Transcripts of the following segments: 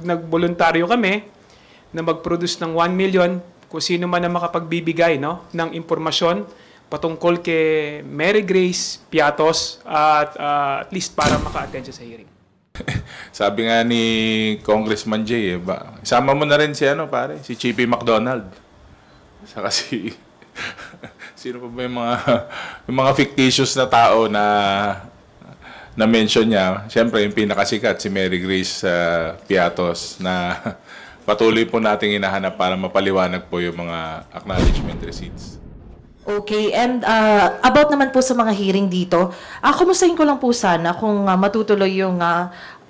nagboluntaryo kami na mag-produce ng 1 million kung sino man ang makapagbibigay, no, ng impormasyon patungkol kay Mary Grace Piatos at least para maka-attend siya sa hearing. Sabi nga ni Congressman Jay, isama mo na rin si si Chippy McDonald. Saka sino pa ba yung mga fictitious na tao na mention niya? Siyempre, yung pinakasikat, si Mary Grace Piatos, na patuloy po nating hinahanap para mapaliwanag po yung mga acknowledgement receipts. Okay, and about naman po sa mga hearing dito, kumustahin ko lang po sana kung matutuloy yung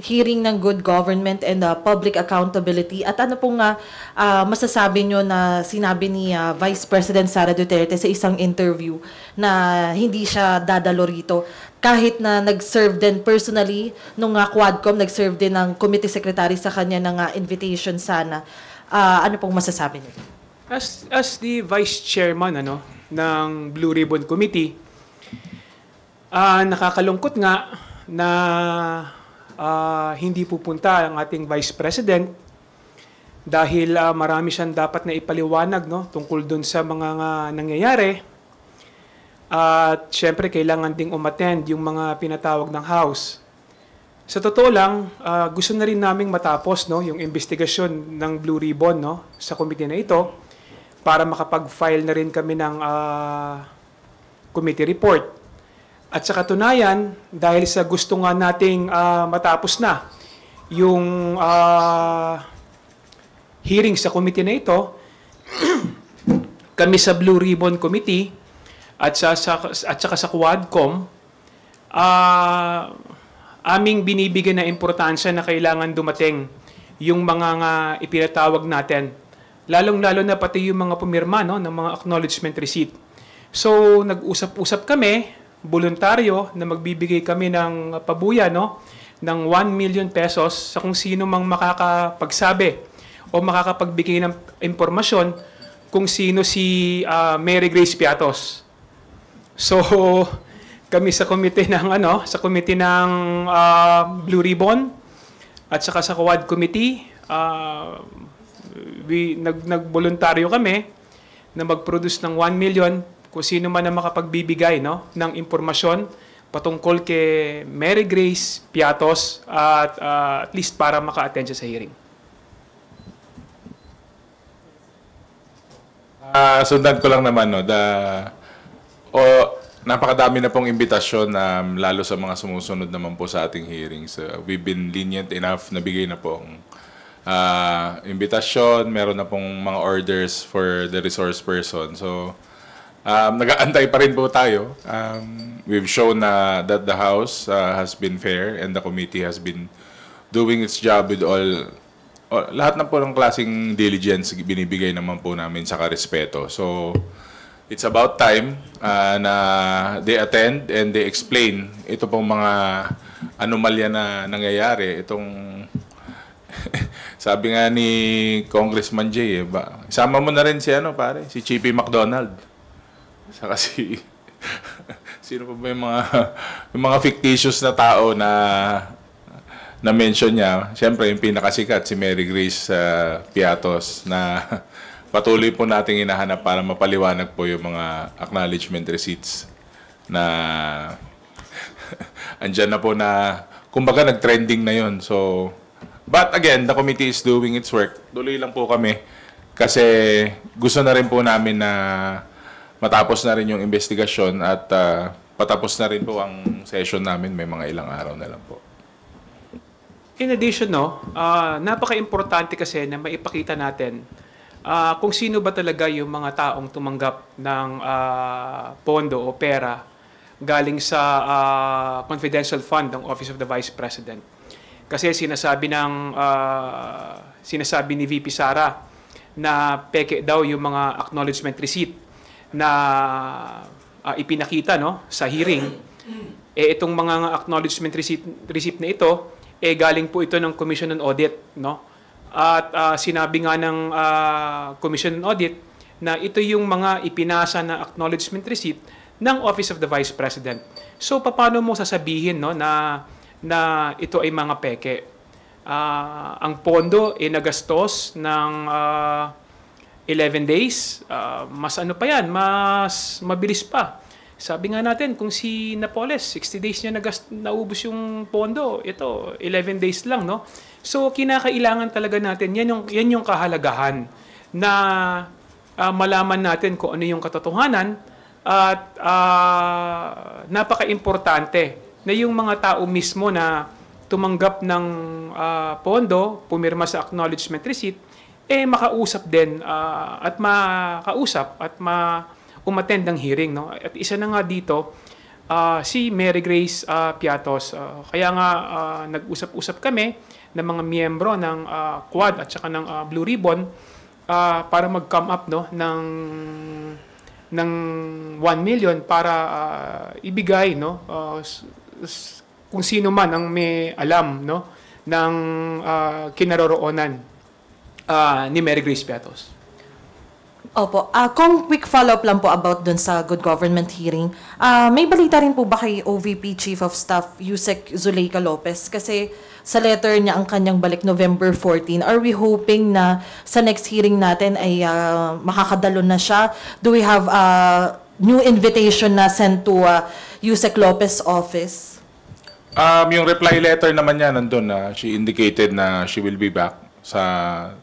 hearing ng good government and public accountability, at ano pong masasabi nyo na sinabi ni Vice President Sara Duterte sa isang interview na hindi siya dadalo rito kahit na nag-serve din personally nung Quadcom, nag-serve din ng committee secretary sa kanya ng invitation sana. Ano pong masasabi niyo? As the Vice Chairman ng Blue Ribbon Committee, nakakalungkot nga na hindi pupunta ang ating Vice President dahil marami siyang dapat na ipaliwanag, no, tungkol dun sa mga nangyayari. At syempre kailangan ding umattend yung mga pinatawag ng House. Sa totoo lang, gusto na rin naming matapos, no, yung investigasyon ng Blue Ribbon, no, sa committee na ito, para makapag-file na rin kami ng committee report. At sa katunayan, dahil sa gusto nga nating matapos na yung hearing sa committee na ito, kami sa Blue Ribbon Committee at saka sa Quadcom, aming binibigyan na importansya na kailangan dumating yung mga ipinatawag natin. Lalong-lalo na pati yung mga pumirma, no, ng mga acknowledgement receipt. So, nag-usap-usap kami, voluntaryo, na magbibigay kami ng pabuya, no, ng 1 million pesos sa kung sino mang makakapagsabi o makakapagbigay ng impormasyon kung sino si Mary Grace Piatos. So, kami sa committee ng Blue Ribbon at saka sa Quad Committee, nagboluntaryo kami na mag-produce ng 1 million kung sino man ang makapagbibigay, no, ng impormasyon patungkol kay Mary Grace Piatos at least para maka-attend siya sa hearing. Sundan ko lang naman, no, napakadami na pong imbitasyon, lalo sa mga sumusunod naman po sa ating hearings. We've been lenient enough na bigay na po ang imbitasyon, meron na pong mga orders for the resource person. So, nag-aantay pa rin po tayo. We've shown that the House has been fair and the committee has been doing its job with lahat na po ng klaseng diligence binibigay naman po namin sa karespeto. So, it's about time na they attend and they explain ito pong mga anomalya na nangyayari. Itong sabi nga ni Congressman Jay, isama mo na rin si si Chippy McDonald. Saka sino pa ba yung mga fictitious na tao na mention niya? Siyempre, yung pinakasikat, si Mary Grace Piatos, na patuloy po nating hinahanap para mapaliwanag po yung mga acknowledgement receipts na andyan na po na, kumbaga, nag-trending na yun. So, but again, the committee is doing its work. Tuloy lang po kami kasi gusto na rin po namin na matapos na rin yung investigasyon at patapos na rin po ang session namin. May mga ilang araw na lang po. In addition, napaka-importante kasi na maipakita natin kung sino ba talaga yung mga taong tumanggap ng pondo o pera galing sa confidential fund ng Office of the Vice President. Kasi sinasabi ni VP Sara na peke daw yung mga acknowledgement receipt na ipinakita, no, sa hearing. Itong mga acknowledgement receipt na ito, galing po ito ng Commission on Audit, no? At sinabi nga ng Commission on Audit na ito yung mga ipinasa na acknowledgement receipt ng Office of the Vice President. So paano mo sasabihin, no, na ito ay mga peke? ang pondo ay nagastos ng 11 days. Mas ano pa yan, mas mabilis pa. Sabi nga natin, kung si Napoles, 60 days niya naubos yung pondo. Ito, 11 days lang, no? So, kinakailangan talaga natin, yan yung kahalagahan na malaman natin kung ano yung katotohanan at napaka-importante na yung mga tao mismo na tumanggap ng pondo, pumirma sa acknowledgement receipt, makausap din at makausap at umattend ng hearing, no? At isa na nga dito si Mary Grace Piatos. Kaya nga nag-usap-usap kami ng mga miyembro ng Quad at saka ng Blue Ribbon para mag-come up, no, ng 1 million para ibigay, no, kung sino man ang may alam, no, ng kinaroroonan ni Mary Grace Piatos. Opo. Kung quick follow-up lang po about dun sa good government hearing, may balita rin po ba kay OVP Chief of Staff Yusek Zuleika Lopez? Kasi sa letter niya ang kanyang balik November 14. Are we hoping na sa next hearing natin ay makakadalo na siya? Do we have a new invitation na sent to Yusek Lopez office? Yung reply letter naman niya nandun na she indicated na she will be back sa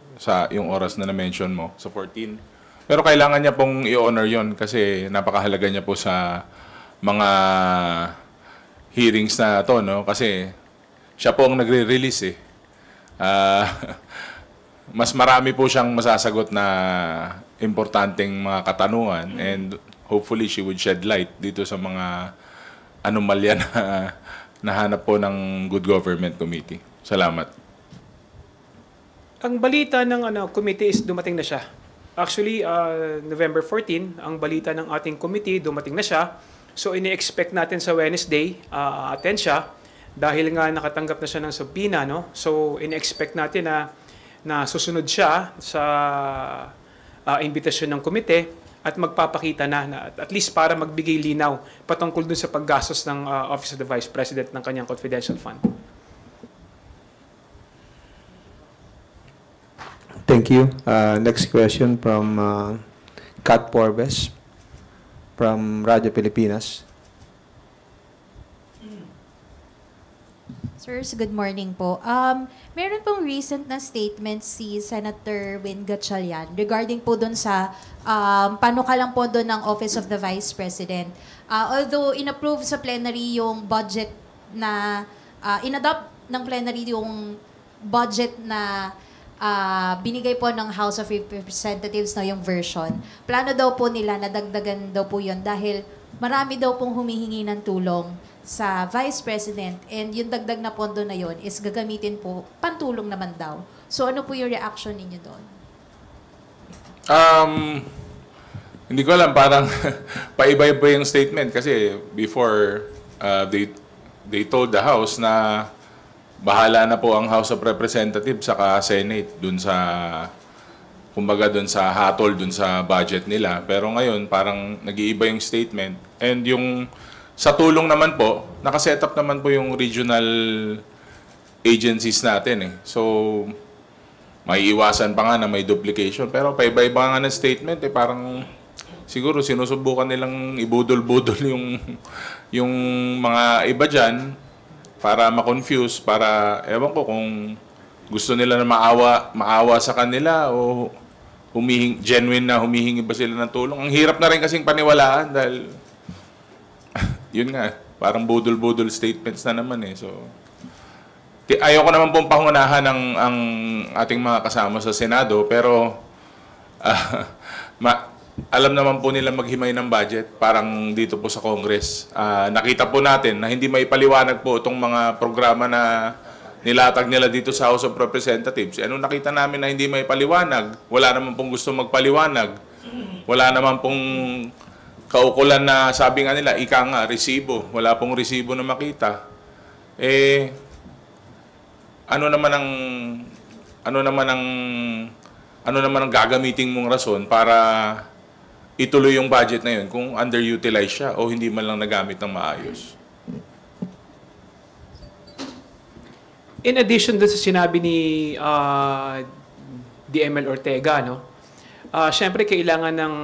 yung oras na na-mention mo, sa 14. Pero kailangan niya pong i-honor yon kasi napakahalaga niya po sa mga hearings na to, no? Kasi siya po ang nagre-release mas marami po siyang masasagot na importanteng mga katanungan and hopefully she would shed light dito sa mga anomalya na nahanap po ng Good Government Committee. Salamat. Ang balita ng committee is dumating na siya. Actually, November 14, ang balita ng ating committee, dumating na siya. So, ini-expect natin sa Wednesday, attend siya. Dahil nga nakatanggap na siya ng subpoena, no? So, ini-expect natin na susunod siya sa imbitasyon ng komite at magpapakita na at least para magbigay linaw patungkol dun sa paggastos ng Office of the Vice President ng kanyang confidential fund. Thank you. Next question from Kat Porbes from Radyo Pilipinas. Sirs, good morning po. Meron pong recent na statement si Senator Win Gatchalian regarding po doon sa panukalang po doon ng Office of the Vice President. Although inapprove sa plenary yung budget na, inadopt ng plenary yung budget na binigay po ng House of Representatives na yung version. Plano daw po nila na dagdagan daw po yun dahil marami daw pong humihingi ng tulong sa Vice President and yung dagdag na pondo na yun is gagamitin po, pantulong naman daw. So ano po yung reaction ninyo doon? Hindi ko alam, parang paiba-iba yung statement kasi before they told the House na bahala na po ang House of Representatives saka Senate dun sa kumbaga dun sa hatol dun sa budget nila. Pero ngayon parang nag-iiba yung statement. And yung sa tulong naman po, nakaset up naman po yung regional agencies natin . So may iwasan pa nga na may duplication. Pero paiba-iba nga ng statement parang siguro sinusubukan nilang ibudol-budol yung mga iba dyan para ma-confuse, para, ewan ko kung gusto nila na maawa sa kanila o genuine na humihingi ba sila ng tulong. Ang hirap na rin kasing paniwalaan dahil, yun nga, parang budol-budol statements na naman . So, ayoko naman pong pangunahan ang ating mga kasama sa Senado, pero alam naman po nila maghimay ng budget, parang dito po sa Congress. Nakita po natin na hindi may paliwanag po itong mga programa na nilatag nila dito sa House of Representatives. Nakita namin na hindi may paliwanag, wala naman pong gusto magpaliwanag. Wala naman pong kaukulan na sabi nga nila, ika nga, resibo. Wala pong resibo na makita. Ano naman ang gagamitin mong rason para ituloy yung budget na yun kung underutilize siya o hindi man lang nagamit ng maayos? in addition dun sa sinabi ni DML Ortega, no? Syempre kailangan ng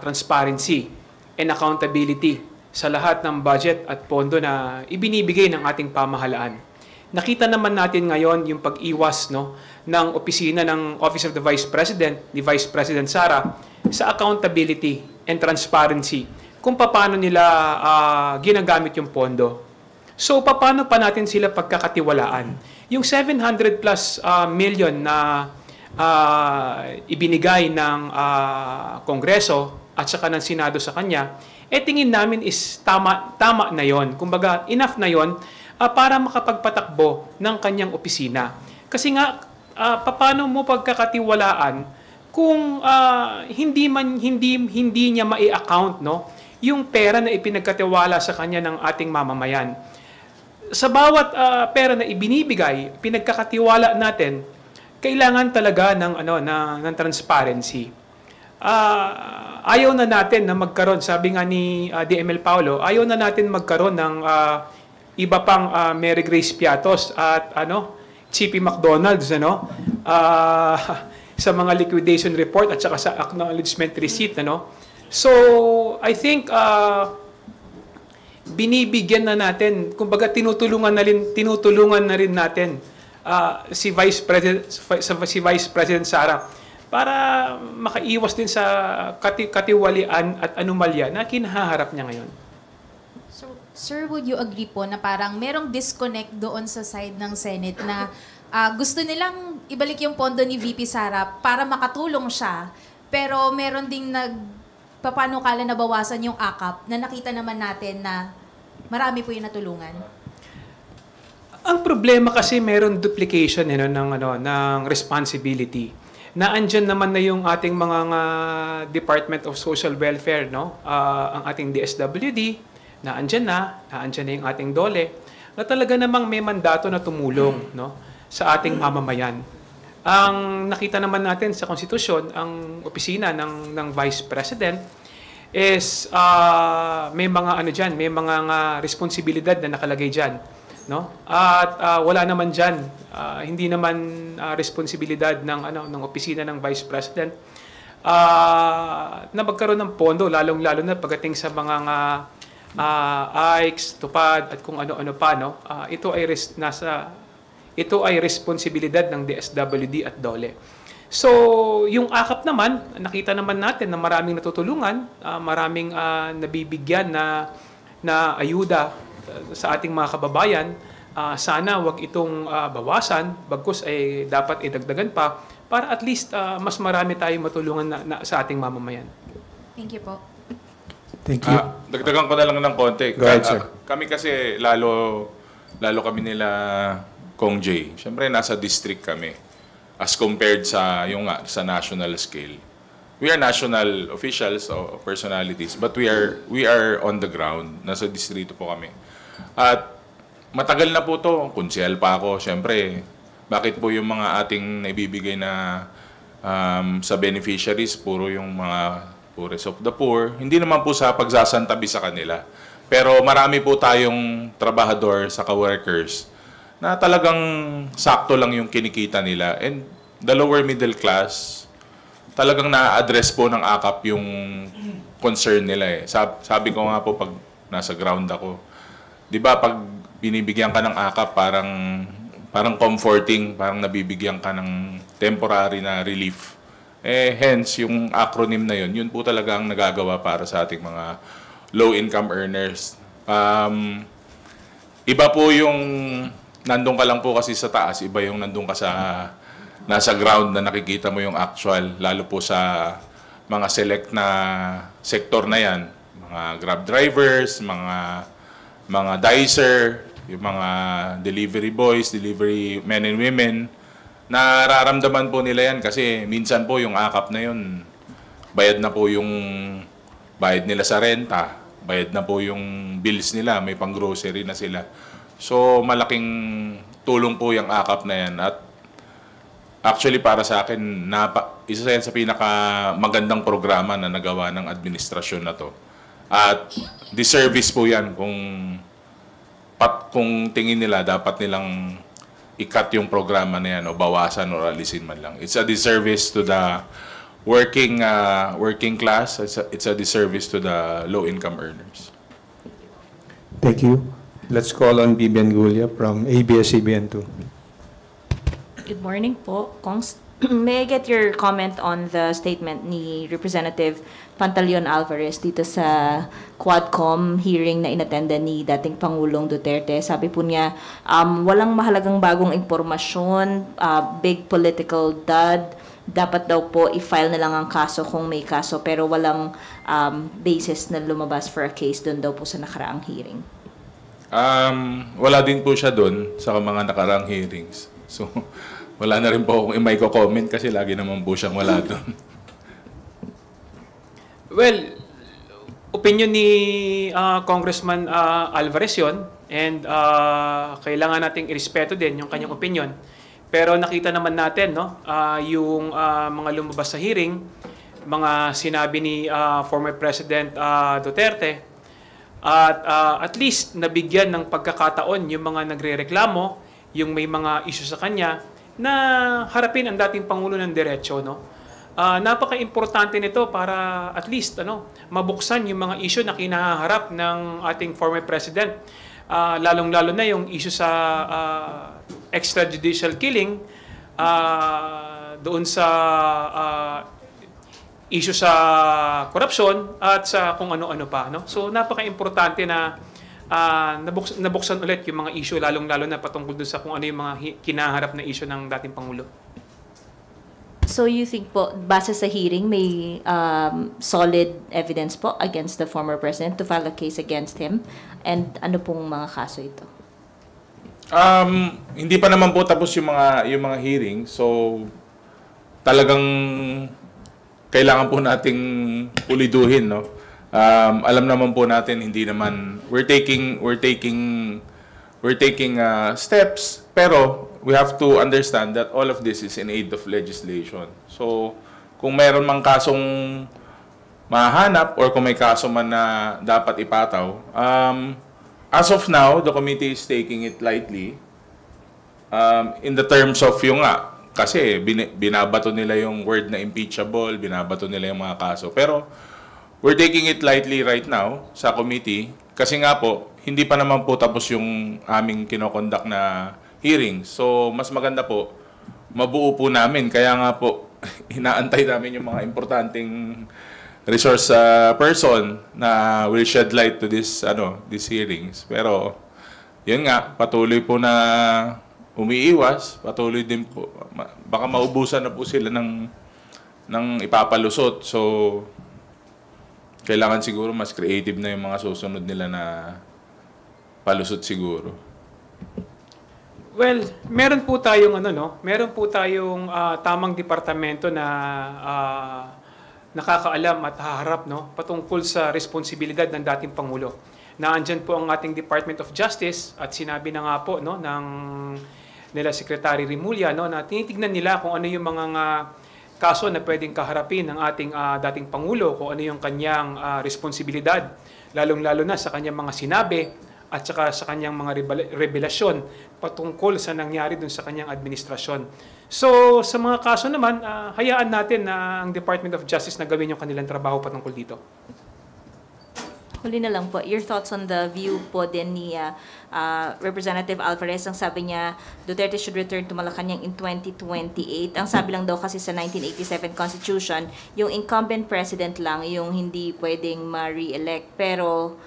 transparency and accountability sa lahat ng budget at pondo na ibinibigay ng ating pamahalaan. Nakita naman natin ngayon yung pag-iwas, no, ng opisina ng Office of the Vice President, ni Vice President Sara, sa accountability and transparency kung paano nila ginagamit yung pondo. So, paano pa natin sila pagkakatiwalaan? Yung 700 plus million na ibinigay ng Kongreso at saka ng Senado sa kanya, tingin namin is tama na yon. Kumbaga, enough na yon para makapagpatakbo ng kanyang opisina. Kasi nga, paano mo pagkakatiwalaan kung hindi niya mai-account, no, yung pera na ipinagkatiwala sa kanya ng ating mamamayan. Sa bawat pera na ibinibigay, pinagkakatiwala natin, kailangan talaga ng transparency. Ayaw na natin na magkaroon, sabi nga ni DML Paulo, ayaw na natin magkaroon ng iba pang Mary Grace Piatos at Chippy McDonald's sa mga liquidation report at saka sa acknowledgement receipt. So, I think binibigyan na natin, kumbaga tinutulungan na rin natin si Vice President Sara para makaiwas din sa katiwalian at anomalya na kinaharap niya ngayon. So, sir, would you agree po na parang merong disconnect doon sa side ng Senate na gusto nilang ibalik yung pondo ni VP Sara para makatulong siya, pero meron ding papanukala na bawasan yung AKAP na nakita naman natin na marami po yung natulungan? Ang problema kasi meron duplication ng responsibility. Naandyan naman na yung ating mga Department of Social Welfare, ang ating DSWD, naandyan na yung ating DOLE, na talaga namang may mandato na tumulong, sa ating mamamayan. Ang nakita naman natin sa konstitusyon, ang opisina ng Vice President is may mga may mga responsibilidad na nakalagay diyan, At wala naman diyan, hindi naman responsibilidad ng opisina ng Vice President na magkaroon ng pondo, lalong-lalo na pagdating sa mga AICS, tupad at kung ano-ano pa, ito ay responsibilidad ng DSWD at DOLE. So, yung AKAP naman, nakita naman natin na maraming natutulungan, maraming nabibigyan na ayuda sa ating mga kababayan. Sana wag itong bawasan, bagkus ay dapat idagdagan pa para at least mas marami tayong matulungan sa ating mamamayan. Thank you po. Thank you. Dagdagan ko na lang ng konti. Go ahead, sir. Kami kasi lalo kami nila Kong J. Siyempre nasa district kami as compared sa national scale. We are national officials o personalities, but we are on the ground. Nasa distrito po kami. At matagal na po to, kunsehal pa ako. Siyempre, bakit po yung mga ating naibibigay na sa beneficiaries, puro yung mga poorest of the poor, hindi naman po sa pagsasantabi sa kanila. Pero marami po tayong trabahador sa ka-workers na talagang sakto lang yung kinikita nila. And the lower middle class, talagang na-address po ng AKAP yung concern nila. Sabi ko nga po pag nasa ground ako, di ba pag binibigyan ka ng AKAP, parang comforting, parang nabibigyan ka ng temporary na relief. Hence, yung acronym na yun po talaga ang nagagawa para sa ating mga low-income earners. Iba po yung nandun ka lang po kasi sa taas, iba yung nandun ka nasa ground na nakikita mo yung actual, lalo po sa mga select na sektor na yan, mga grab drivers, mga dicer, yung mga delivery boys, delivery men and women, nararamdaman po nila yan kasi minsan po yung AKAP na yun, bayad na po yung bayad nila sa renta, bayad na po yung bills nila, may pang-grocery na sila. So, malaking tulong po yung AKAP na yan. At actually, para sa akin, isa yan sa pinakamagandang programa na nagawa ng administrasyon na to. At disservice po yan kung tingin nila, dapat nilang i-cut yung programa na yan o bawasan o alisin man lang. It's a disservice to the working class. It's a disservice to the low-income earners. Thank you. Let's call on Bibian Gulia from ABS-CBN2. Good morning po, Kongs. May I get your comment on the statement ni Representative Pantaleon Alvarez dito sa Quadcom hearing na inattenda ni dating Pangulong Duterte? Sabi po niya, walang mahalagang bagong impormasyon, big political dud, dapat daw po i-file na lang ang kaso kung may kaso, pero walang basis na lumabas for a case doon daw po sa nakaraang hearing. Wala din po siya doon sa mga nakaraang hearings. So, wala na rin po akong may comment kasi lagi naman po siyang wala doon. Well, opinion ni Congressman Alvarez yun, and kailangan nating irespeto din yung kanyang opinion. Pero nakita naman natin, no, yung mga lumabas sa hearing, mga sinabi ni former President Duterte, at least nabigyan ng pagkakataon yung mga nagrereklamo, yung may mga issue sa kanya, na harapin ang dating Pangulo ng diretso, no? Napaka-importante nito para at least mabuksan yung mga issue na kinaharap ng ating former president. Lalong-lalo na yung issue sa extrajudicial killing, doon sa issue sa korupsyon at sa kung ano-ano pa, no? So napaka-importante na nabuksan ulit yung mga issue, lalong-lalo na patungkol dun sa kung ano yung mga kinaharap na issue ng dating Pangulo. So you think po, base sa hearing, may solid evidence po against the former president to file a case against him? And ano pong mga kaso ito? Hindi pa naman po tapos yung mga hearing. So, talagang kailangan po nating puliduhin, no? Alam naman po natin hindi naman we're taking steps, pero we have to understand that all of this is in aid of legislation. So kung mayroon mang kasong mahanap or kung may kaso man na dapat ipataw, as of now the committee is taking it lightly, in the terms of yung kasi binabato nila yung word na impeachable, binabato nila yung mga kaso, pero we're taking it lightly right now sa committee kasi nga po, hindi pa naman po tapos yung aming kinokondak na hearing. So, mas maganda po, mabuo po namin. Kaya nga po, inaantay namin yung mga importanteng resource person na will shed light to these hearings. Pero, yun nga, patuloy po na umiiwas, patuloy din po. Baka maubusan na po sila ng ipapalusot. So, kailangan siguro mas creative na yung mga susunod nila na palusot siguro. Well, meron po tayong meron po tayong tamang departamento na nakakaalam at haharap, no, patungkol sa responsibilidad ng dating Pangulo. Naandyan po ang ating Department of Justice at sinabi na nga po, no, ng nila Secretary Rimulya, no, na tinitignan nila kung ano yung mga kaso na pwedeng kaharapin ng ating dating Pangulo, kung ano yung kanyang responsibilidad, lalong-lalo na sa kanyang mga sinabi at saka sa kanyang mga revelasyon patungkol sa nangyari dun sa kanyang administrasyon. So, sa mga kaso naman, hayaan natin na ang Department of Justice na gawin yung kanilang trabaho patungkol dito. Huli na lang po, your thoughts on the view po din ni Representative Alvarez. Ang sabi niya, Duterte should return to Malacanang in 2028. Ang sabi lang daw kasi sa 1987 Constitution, yung incumbent president lang yung hindi pwedeng ma-re-elect. Pero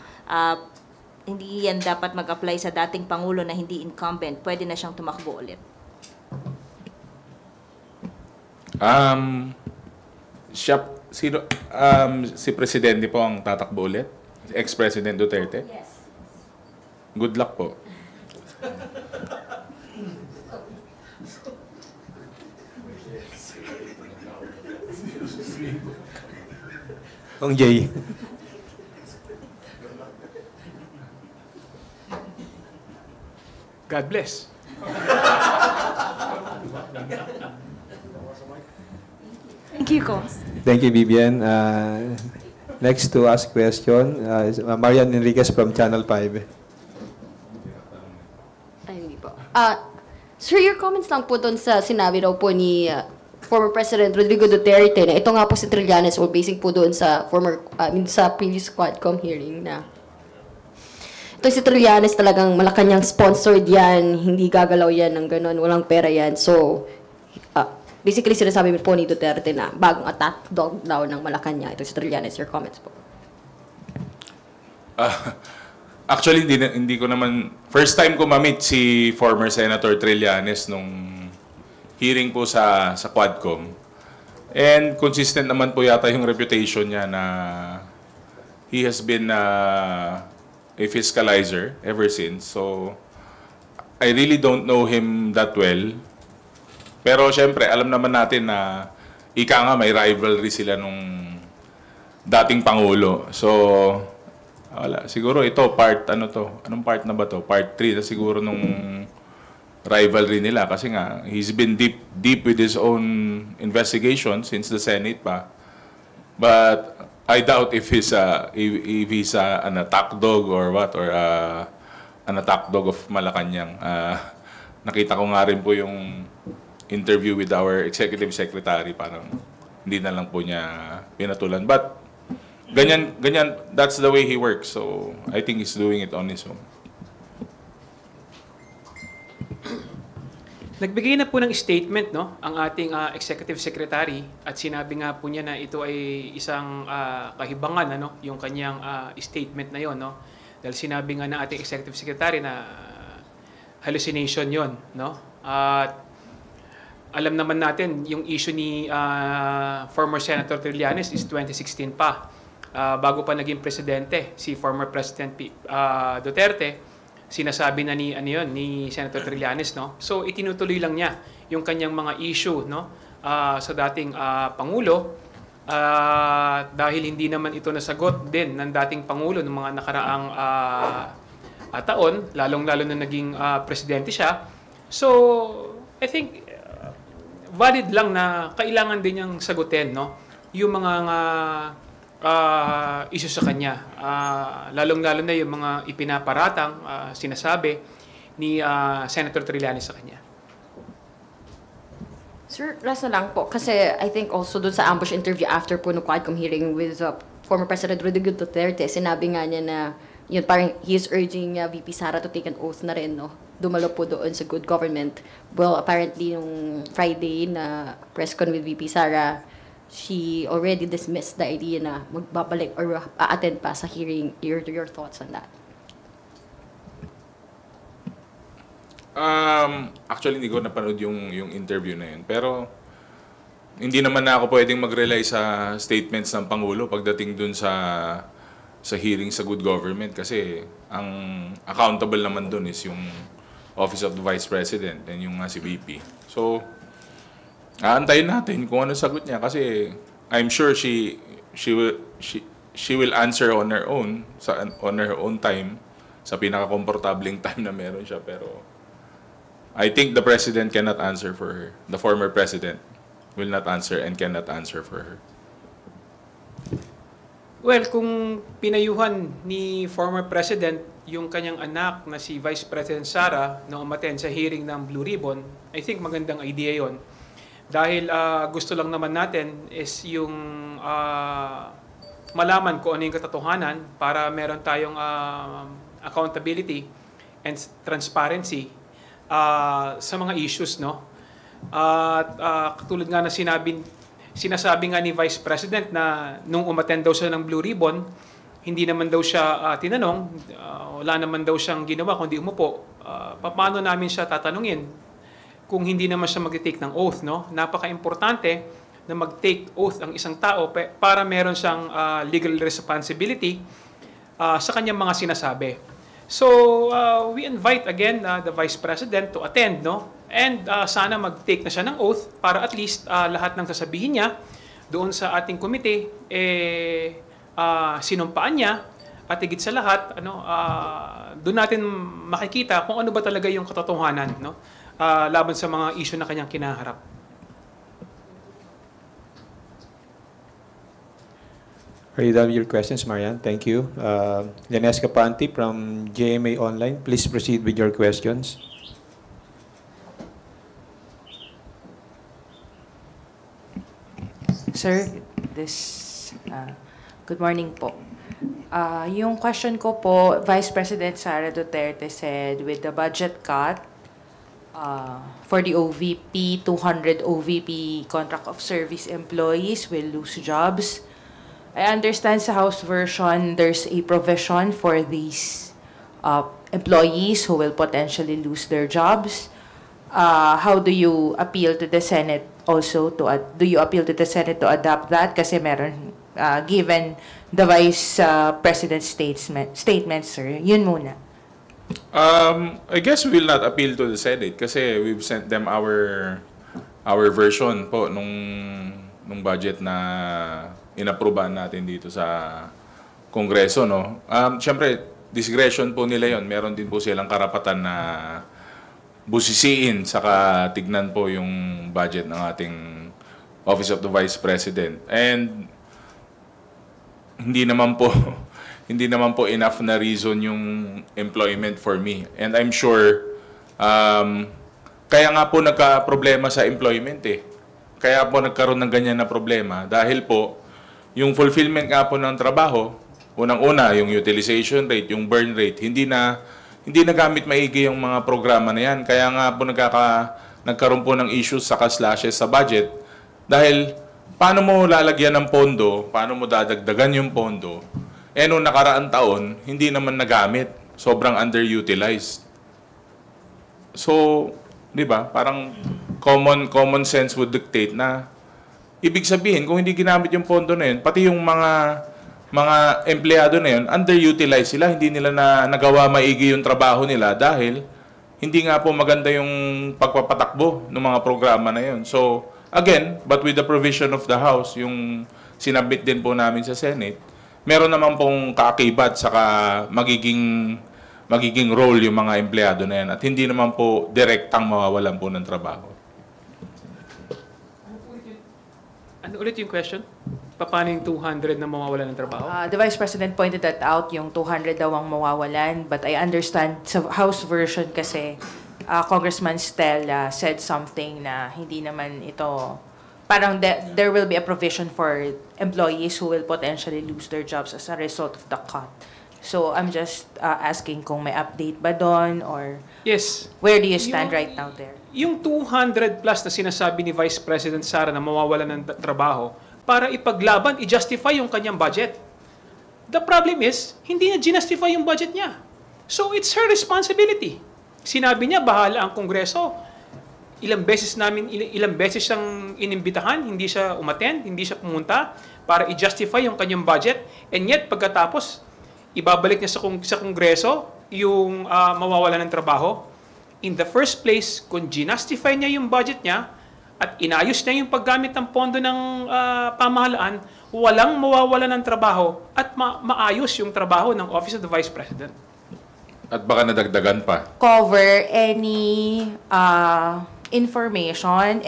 hindi yan dapat mag-apply sa dating Pangulo na hindi incumbent. Pwede na siyang tumakbo ulit. Si Presidente po ang tatakbo ulit? Ex-President Duterte? Yes. Good luck po. Ong Jay. God bless. Thank you, Kongs. Thank you, Vivian. Next to ask question is Marian Enriquez from Channel 5. Ay, hindi po. Sir, your comments lang po doon sa sinabi daw po ni former President Rodrigo Duterte na ito nga po si Trillanes o basing po doon sa sa previous Quadcom hearing na ito si Trillanes talagang Malacanang sponsored yan, hindi gagalaw yan ng ganun, walang pera yan. So, basically sinasabi po ni Duterte na bagong attack dog daw ng Malacanang. Ito si Trillanes, your comments po. Actually, hindi ko naman... First time ko ma-meet si former Senator Trillanes nung hearing po sa Quadcom. And consistent naman po yata yung reputation niya na he has been a fiscalizer ever since. So, I really don't know him that well. Pero syempre, alam naman natin na ika nga may rivalry sila nung dating Pangulo. So, wala. Siguro ito, anong part na ba to? Part 3 na siguro nung rivalry nila. Kasi nga, he's been deep with his own investigation since the Senate pa. But I doubt if he's an attack dog or what, or an attack dog of Malacanang. Nakita ko nga rin po yung interview with our executive secretary. Parang hindi na lang po niya pinatulan. But ganyan, that's the way he works. So, I think he's doing it on his own. Nagbigay na po ng statement, no, ang ating executive secretary at sinabi nga po niya na ito ay isang kahibangan, ano, yung kanyang statement na yon, no. Dahil sinabi nga ng ating executive secretary na hallucination yon, no. At alam naman natin yung issue ni former Senator Trillanes is 2016 pa. Bago pa naging presidente si former President Duterte, sinasabi na ni Senator Trillanes, no. So itinutuloy lang niya yung kanyang mga issue, no, sa dating pangulo dahil hindi naman ito nasagot din ng dating pangulo ng mga nakaraang taon, lalong-lalo na naging presidente siya. So I think valid lang na kailangan din niyang sagutin, no, yung mga issue sa kanya. Lalong-lalo na yung mga ipinaparatang sinasabi ni Senator Trillanes sa kanya. Sir, rasa lang po. Kasi I think also doon sa ambush interview after po no Quadcom hearing with former President Rodrigo Duterte, sinabi nga niya na yun, parang he is urging VP Sara to take an oath na rin, no? Dumalo po doon sa good government. Well, apparently, nung Friday na press con with VP Sara, she already dismissed the idea na magbabalik or a-attend pa sa hearing. Your thoughts on that? Actually, hindi ko napanood yung interview na yun. Pero, hindi naman na ako pwedeng mag-rely sa statements ng Pangulo pagdating dun sa hearing sa good government. Kasi, ang accountable naman dun is yung Office of the Vice President and yung si VP. So, aantayin natin kung ano sagot niya kasi I'm sure she will answer on her own time sa pinaka-komportableng time na meron siya, pero I think the president cannot answer for her. The former president will not answer and cannot answer for her. Well, kung pinayuhan ni former president yung kanyang anak na si Vice President Sara na umattend sa hearing ng Blue Ribbon, I think magandang idea yon. Dahil gusto lang naman natin is yung malaman kung ano yung katotohanan para meron tayong accountability and transparency sa mga issues, no? At katulad nga na sinasabi nga ni Vice President na nung umattend daw siya ng Blue Ribbon, hindi naman daw siya tinanong, wala naman daw siyang ginawa kundi umupo. Paano namin siya tatanungin kung hindi naman siya mag-take ng oath, no? Napaka-importante na mag-take oath ang isang tao para meron siyang legal responsibility sa kanyang mga sinasabi. So, we invite again the Vice President to attend, no? And sana mag-take na siya ng oath para at least lahat ng sasabihin niya doon sa ating committee, sinumpaan niya at higit sa lahat, doon natin makikita kung ano ba talaga yung katotohanan, no? Laban sa mga issue na kanyang kinaharap. Are you done with your questions, Marian? Thank you. Lenes Capanti from GMA Online. Please proceed with your questions. Sir, good morning po. Yung question ko po, Vice President Sara Duterte said with the budget cut for the OVP, 200 OVP contract of service employees will lose jobs. I understand sa House version, there's a provision for these employees who will potentially lose their jobs. How do you appeal to the Senate also do you appeal to the Senate to adopt that? Kasi meron, given the Vice President's statement, sir. Yun muna. I guess we will not appeal to the Senate kasi we've sent them our version po nung budget na inaprubahan natin dito sa Kongreso, no. Syempre, discretion po nila 'yon. Meron din po silang karapatan na busisiin saka tignan po yung budget ng ating Office of the Vice President. And hindi naman po enough na reason yung employment for me. And I'm sure kaya nga po nagka-problema sa employment eh. Kaya po nagkaroon ng ganyan na problema dahil po yung fulfillment nga po ng trabaho, unang-una yung utilization rate, yung burn rate, hindi na gamit maigi yung mga programa na yan. Kaya nga po nagkaroon po ng issues sa slashes sa budget dahil paano mo lalagyan ng pondo, paano mo dadagdagan yung pondo, noong nakaraang taon, hindi naman nagamit. Sobrang underutilized. So, di ba, parang common sense would dictate na ibig sabihin, kung hindi ginamit yung pondo na yun, pati yung mga empleyado na yun, underutilized sila, hindi nila nagawa maigi yung trabaho nila dahil hindi nga po maganda yung pagpapatakbo ng mga programa na yun. So, again, but with the provision of the House, yung sinabit din po namin sa Senate, meron naman pong kaakibat saka magiging role yung mga empleyado na yan at hindi naman po direktang mawawalan po ng trabaho. Ano ulit yung question? Paano yung 200 na mawawalan ng trabaho? The Vice President pointed that out, yung 200 daw ang mawawalan. But I understand sa House version kasi Congressman Stella said something na hindi naman ito, parang there will be a provision for employees who will potentially lose their jobs as a result of the cut. So I'm just asking kung may update ba doon or Yes. where do you stand right now there? Yung 200 plus na sinasabi ni Vice President Sara na mawawalan ng trabaho para ipaglaban, i-justify yung kanyang budget. The problem is, hindi niya ginustify yung budget niya. So it's her responsibility. Sinabi niya, bahala ang Kongreso. Ilang beses siyang inimbitahan, hindi siya umattend, hindi siya pumunta para i-justify yung kanyang budget. And yet, pagkatapos, ibabalik niya sa Kongreso yung mawawalan ng trabaho. In the first place, kung ginustify niya yung budget niya at inayos niya yung paggamit ng pondo ng pamahalaan, walang mawawalan ng trabaho at maayos yung trabaho ng Office of the Vice President. At baka nadagdagan pa. Cover any information.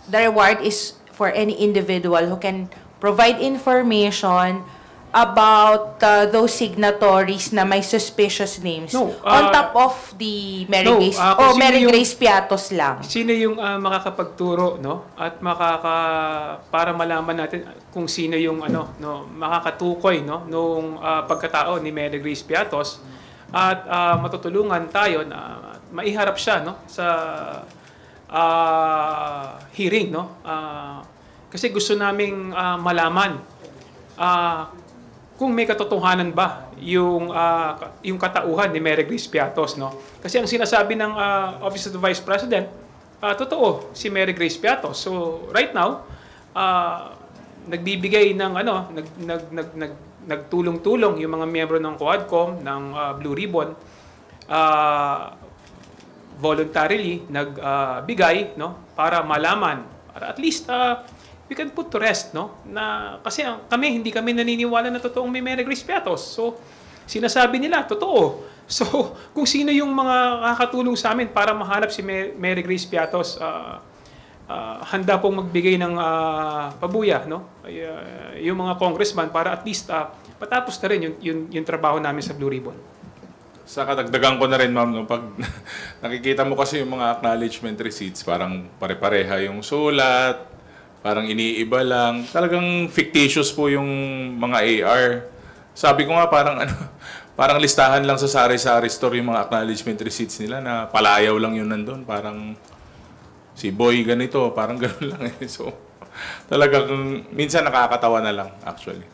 The reward is for any individual who can provide information about those signatories na may suspicious names. No, on top of the Mary no, Grace, kung Mary sino yung- Grace Piatos lang. Sino yung makakapagturo, no? At para malaman natin kung sino yung makakatukoy, no, nung pagkatao ni Mary Grace Piatos at matutulungan tayo na maiharap siya, no, sa hearing, no? Kasi gusto naming malaman kung may katotohanan ba yung katauhan ni Mary Grace Piatos, no? Kasi ang sinasabi ng Office of the Vice President, totoo si Mary Grace Piatos. So right now, nagbibigay ng nagtulong-tulong yung mga miyembro ng Quadcom ng Blue Ribbon, voluntarily nagbigay, no, para malaman, para at least we can put to rest, no, na kasi hindi kami naniniwala na totoong may Mary Grace Piatos. So sinasabi nila totoo. So kung sino yung mga kakatulong sa amin para mahanap si Mary Grace Piatos, handa pong magbigay ng pabuya, no, yung mga congressman para at least patapos na rin yung trabaho namin sa Blue Ribbon. Sa kadagdagan ko na rin, ma'am, no, pag nakikita mo kasi yung mga acknowledgement receipts, parang pare-pareha yung sulat, Parang iniiba lang. Talagang fictitious po yung mga AR. Sabi ko nga parang parang listahan lang sa sari-sari store yung mga acknowledgement receipts nila na palayaw lang yun nandun. Parang si Boy ganito, parang gano'n lang eh. So, talagang minsan nakakatawa na lang actually.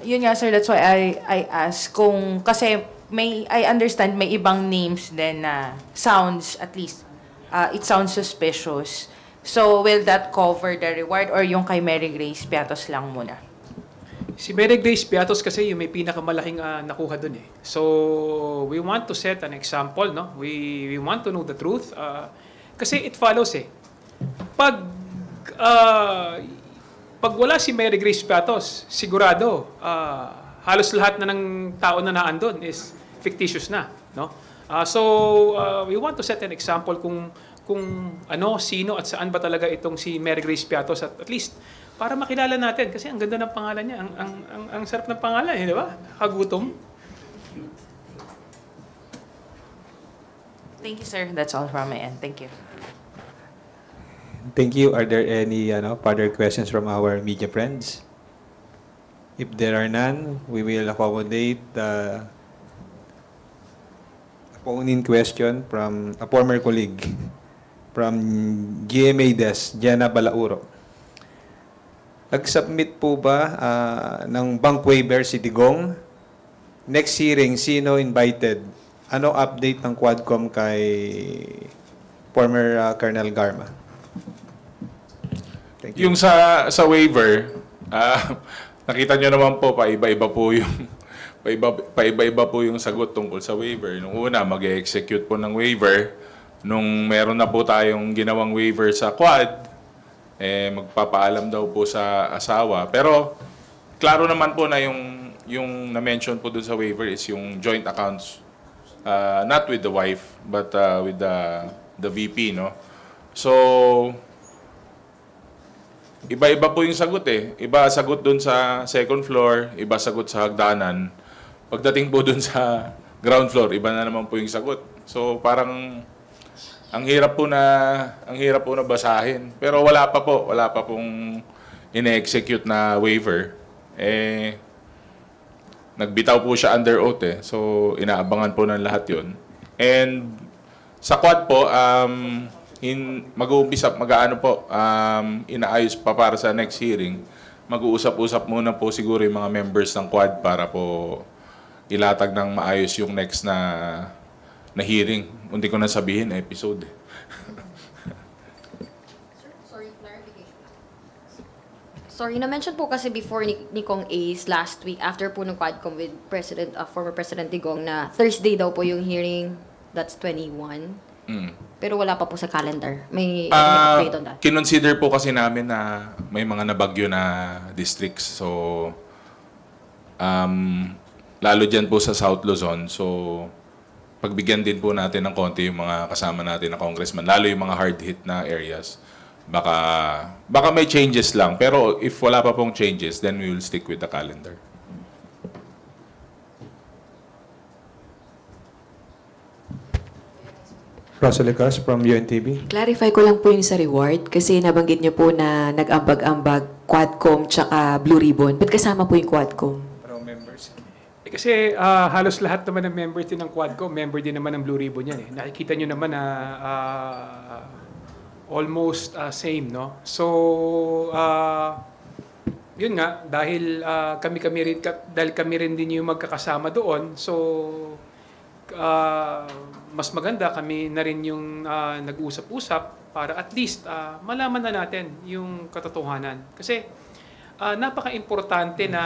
Yun nga sir, that's why I ask kung, kasi I understand may ibang names din na sounds, at least, it sounds suspicious. So, will that cover the reward or yung kay Mary Grace Piatos lang muna? Si Mary Grace Piatos kasi yung may pinakamalaking nakuha dun eh. So, we want to set an example, no? We want to know the truth. Kasi it follows eh. Pag wala si Mary Grace Piatos, sigurado, halos lahat na ng tao na naandun is fictitious na, no? We want to set an example kung ano, sino at saan ba talaga itong si Mary Grace Piatos at least para makilala natin kasi ang ganda ng pangalan niya, ang sarap ng pangalan, di ba? Kagutom. Thank you sir, that's all from my end. Thank you. Thank you. Are there any further questions from our media friends? If there are none, we will accommodate the phone-in question from a former colleague from GMA Des, Jenna Balauro. Nag-submit po ba ng bank waiver si Digong? Next hearing, sino invited? Ano update ng Quadcom kay former Colonel Garma? Thank you. Yung sa waiver, nakita nyo naman po, paiba-iba po yung paiba-iba po yung sagot tungkol sa waiver. Nung una, mag-execute po ng waiver. Nung meron na po tayong ginawang waiver sa Quad, magpapaalam daw po sa asawa. Pero, klaro naman po na yung na-mention po dun sa waiver is yung joint accounts, not with the wife, but with the VP, no? So, iba-iba po yung sagot eh. Iba sagot dun sa second floor, iba sagot sa hagdanan. Pagdating po dun sa ground floor, iba na naman po yung sagot. So parang ang hirap po na basahin. Pero wala pa pong ine-execute na waiver. Nagbitaw po siya under oath eh. So inaabangan po ng lahat 'yon. And sa Quad po, inaayos pa para sa next hearing. Mag-uusap-usap muna po siguro yung mga members ng Quad para po ilatag ng maayos yung next na hearing. Hindi ko na sabihin, episode. Sorry, clarification. Sorry, na-mention po kasi before ni Kong Ace last week after po ng Quadcom with former President Digong na Thursday daw po yung hearing, that's 21. Pero wala pa po sa calendar. May update on that. Kinonsider po kasi namin na may mga nabagyo na districts. So, lalo dyan po sa South Luzon. So, pagbigyan din po natin ng konti yung mga kasama natin na congressman. Lalo yung mga hard-hit na areas. Baka may changes lang. Pero if wala pa pong changes, then we will stick with the calendar. Rosalicas from UNTV. Clarify ko lang po yung sa reward kasi nabanggit niyo po na nag-ambag-ambag Quadcom tsaka Blue Ribbon. Ba't kasama po yung Quadcom? Members. Kasi halos lahat naman ng members din ng Quadcom, member din naman ng Blue Ribbon yan eh. Nakikita nyo naman na almost same, no? So, yun nga, dahil kami rin din yung magkakasama doon, so mas maganda kami na rin yung nag-usap-usap para at least malaman na natin yung katotohanan. Kasi napaka-importante na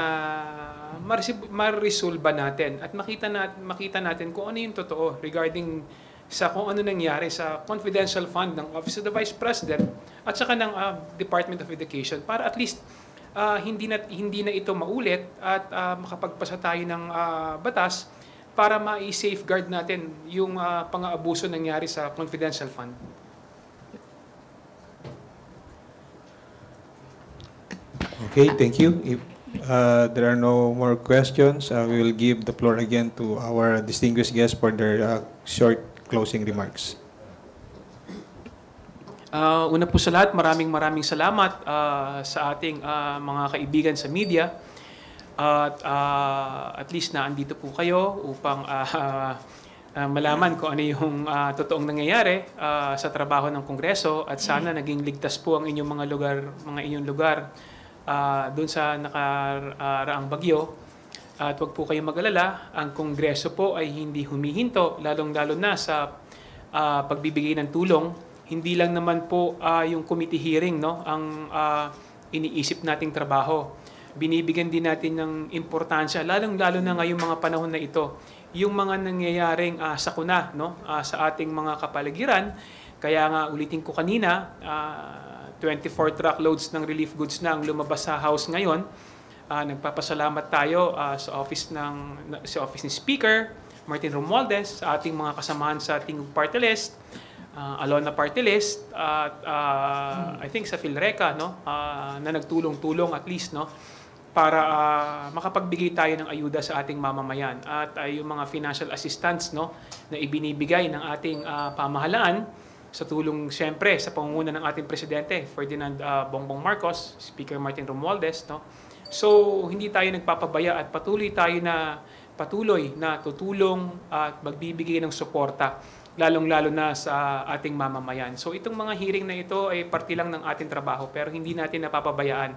ma-resolve natin at makita natin kung ano yung totoo regarding sa kung ano nangyari sa confidential fund ng Office of the Vice President at saka ng Department of Education para at least hindi na ito maulit at makapagpasa tayo ng batas para ma-safeguard natin yung pang-aabuso nangyari sa confidential fund. Okay, thank you. If there are no more questions, we will give the floor again to our distinguished guests for their short closing remarks. Una po sa lahat, maraming salamat sa ating mga kaibigan sa media. At least na andito po kayo upang malaman kung ano yung totoong nangyayari sa trabaho ng Kongreso, at sana naging ligtas po ang inyong mga lugar doon sa nakaraang bagyo. At huwag po kayong mag-alala, ang Kongreso po ay hindi humihinto, lalong-lalo na sa pagbibigay ng tulong. Hindi lang naman po yung committee hearing, no, ang iniisip nating trabaho. Binibigyan din natin ng importansya, lalong-lalo na ngayong mga panahon na ito, yung mga nangyayaring sakuna, no, sa ating mga kapaligiran. Kaya nga ulitin ko kanina, 24 truckloads ng relief goods na ang lumabas sa House ngayon. Nagpapasalamat tayo sa office ni Speaker Martin Romualdez, sa ating mga kasamahan sa ating party list, Alona party list, at I think sa Philreca, no, na nagtulong-tulong at least, no, para makapagbigay tayo ng ayuda sa ating mamamayan. At yung mga financial assistance, no, na ibinibigay ng ating pamahalaan sa tulong siyempre sa pangunguna ng ating presidente Ferdinand Bongbong Marcos, Speaker Martin Romualdez, no. So hindi tayo nagpapabaya at patuloy na tutulong at magbibigay ng suporta, lalong-lalo na sa ating mamamayan. So itong mga hearing na ito ay parte lang ng ating trabaho, pero hindi natin napapabayaan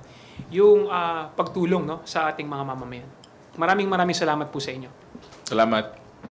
yung pagtulong, no, sa ating mga mamamayan. Maraming salamat po sa inyo. Salamat.